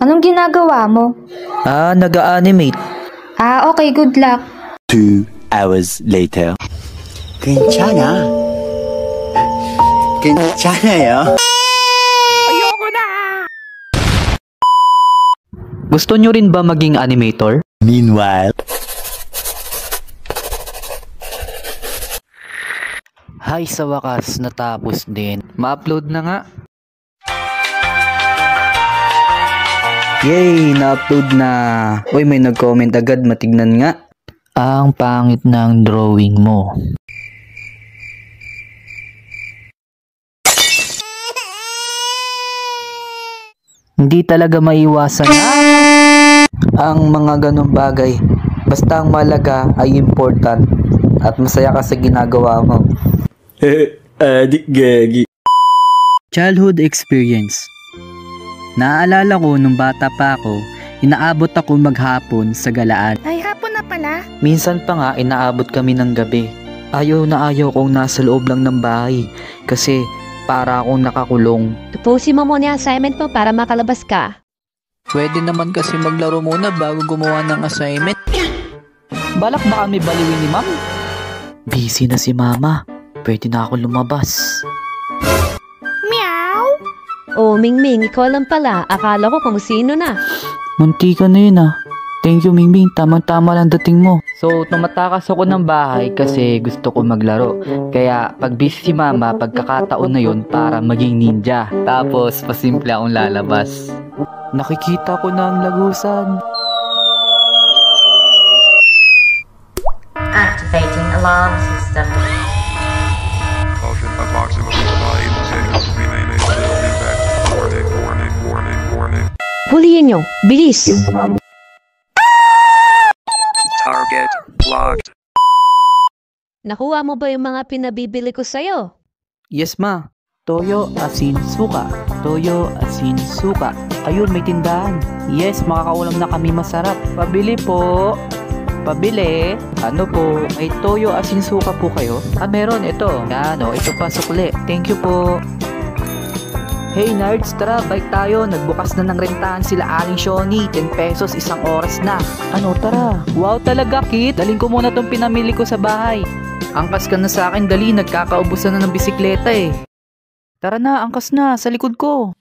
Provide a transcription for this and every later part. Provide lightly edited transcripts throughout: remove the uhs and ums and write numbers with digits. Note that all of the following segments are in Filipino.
Anong ginagawa mo? Nag-a-animate. Okay, good luck. 2 hours later. 괜찮아. 괜찮아요. Gusto nyo rin ba maging animator? Meanwhile. Hay, sa wakas, natapos din. Ma-upload na nga. Yay! Na-upload na. Uy, may nag-comment agad. Matignan nga. Ang pangit ng drawing mo. Hindi talaga maiwasan ang mga ganong bagay. Basta ang malaga ay important at masaya ka sa ginagawa mo. Adik gagi. Childhood experience. Naaalala ko nung bata pa ako, inaabot ako maghapon sa galaan. Ay, hapon na pala. Minsan pa nga inaabot kami ng gabi. Ayaw na ayaw kong nasa loob lang ng bahay kasi para akong nakakulong. Tapusin mo muna yung assignment mo para makalabas ka. Pwede naman kasi maglaro muna bago gumawa ng assignment. Balak ba kami baliwin ni ma'am? Busy na si mama. Pwede na ako lumabas. Meow! Oh, Mingming, ikaw lang pala. Akala ko kung sino na. Munti ka na yun ah. Thank you, Mingming. Tamang-tama lang dating mo. So, tumatakas ako ng bahay kasi gusto ko maglaro. Kaya, pag busy si mama, pagkakataon na yun para maging ninja. Tapos, pasimple akong lalabas. Nakikita ko na ang lagusan. Activating alarm system. Caution, approximately 5 seconds remaining. Still defect. Warning, warning, warning, warning. Huliin nyo. Bilis! Target locked. Nakuha mo ba yung mga pinabibili ko sa'yo? Yes, ma. Toyo, asin, suka. Toyo, asin, suka. Ayun, may tindahan. Yes, makakaulam na kami masarap. Pabili po. Pabili. Ano po? May toyo, asin, suka po kayo? Meron. Ito. Yan, ito pa sukli. Thank you po. Hey nerds, tara, bike tayo. Nagbukas na ng rentahan sila Aling Shoni. 10 pesos, isang oras na. Ano, tara. Wow talaga, Kit. Daling ko muna tong pinamili ko sa bahay. Angkas ka na sa akin, dali. Nagkakaubusan na ng bisikleta eh. Tara na, angkas na. Sa likod ko.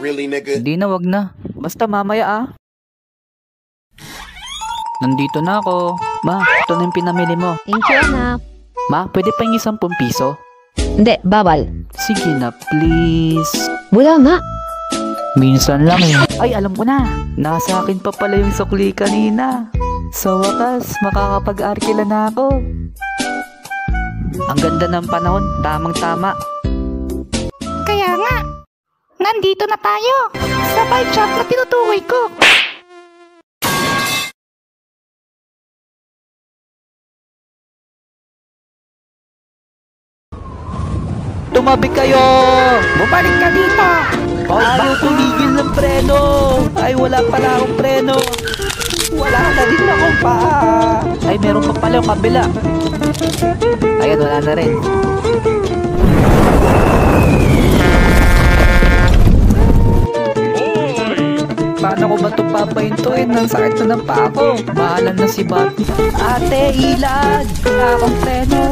Really, nigga? Hindi na, wag na. Basta mamaya ah. Nandito na ako. Ma, ito na yung pinamili mo. Thank you, anak. Ma, pwede pa yung 10 piso? Hindi, bawal. Sige na, please. Wala nga. Minsan lang eh. Ay, alam ko na. Nasa akin pa pala yung sukli kanina. Sa wakas, makakapag-arkila na ako. Ang ganda ng panahon, tamang-tama. Kaya nga, nandito na tayo sa bike shop na tinutukoy ko. Tumabi kayo! Bumalik ka dito! Ayaw tumigil ng preno! Ay, wala pala akong preno! Wala na din akong paa! Ay, meron pa pala yung kabila. Ayan, wala na rin. Paano ko ba ito papahintuin? Ang sakit na ng paa ko. Bahala na si Bob. Ate, ilag! Wala akong preno.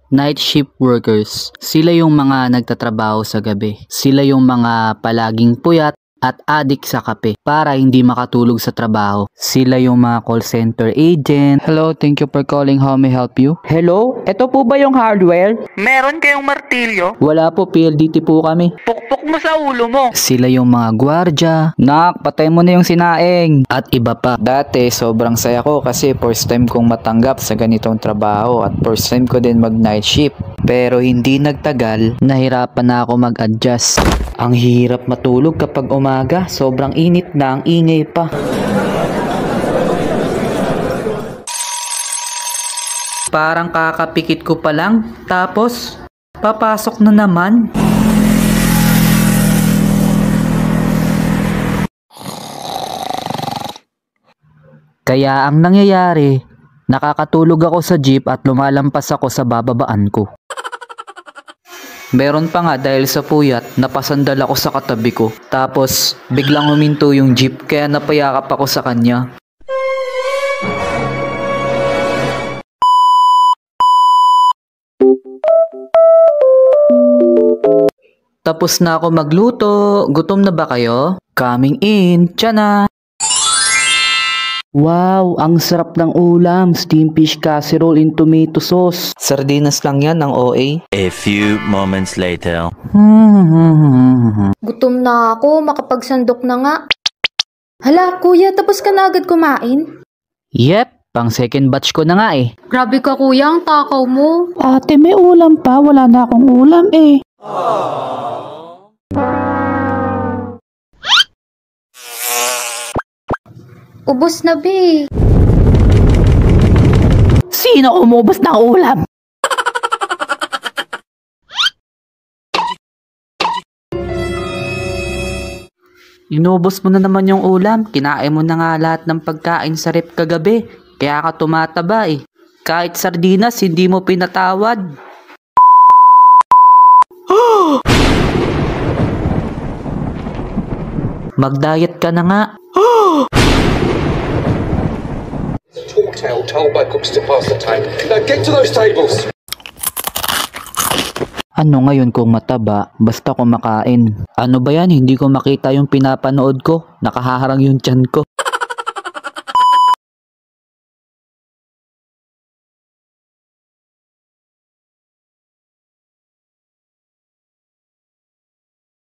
Night shift workers, sila yung mga nagtatrabaho sa gabi. Sila yung mga palaging puyat at adik sa kape para hindi makatulog sa trabaho. Sila yung mga call center agent. Hello, thank you for calling. How may I help you? Hello? Ito po ba yung hardware? Meron kayong martilyo? Wala po, PLDT po kami. Pukpok mo sa ulo mo. Sila yung mga gwardya. Nak, patay mo na yung sinaing. At iba pa. Dati, sobrang saya ko kasi first time kong matanggap sa ganitong trabaho at first time ko din mag night shift. Pero hindi nagtagal, nahirapan na ako mag-adjust. Ang hirap matulog kapag umaga, sobrang init na, ang ingay pa. Parang kakapikit ko pa lang, tapos papasok na naman. Kaya ang nangyayari, Nakakatulog ako sa jeep at lumalampas ako sa bababaan ko. Meron pa nga dahil sa puyat, napasandal ako sa katabi ko. Tapos, biglang huminto yung jeep kaya napayakap ako sa kanya. Tapos na ako magluto. Gutom na ba kayo? Coming in. Tiyan na. Wow, ang sarap ng ulam. Steamed fish casserole in tomato sauce. Sardinas lang yan ng OA. A few moments later. Gutom na ako, makapagsandok na nga. Hala, kuya, tapos ka na agad kumain? Yep, pang second batch ko na nga eh. Grabe ka kuya, ang takaw mo. Ate, may ulam pa. Wala na akong ulam eh. Ubus na, be. Sino umubos ng ulam? Inubos mo na naman yung ulam. Kinain mo na nga lahat ng pagkain sa rep kagabi. Kaya ka tumataba eh. Kahit sardinas, hindi mo pinatawad. Mag-diet ka na nga. Told by cooks to pass the time. Now get to those tables. Ano ngayon kung mataba, basta kumakain? Ano ba yan? Hindi ko makita yung pinapanood ko. Nakahaharang yung tiyan ko.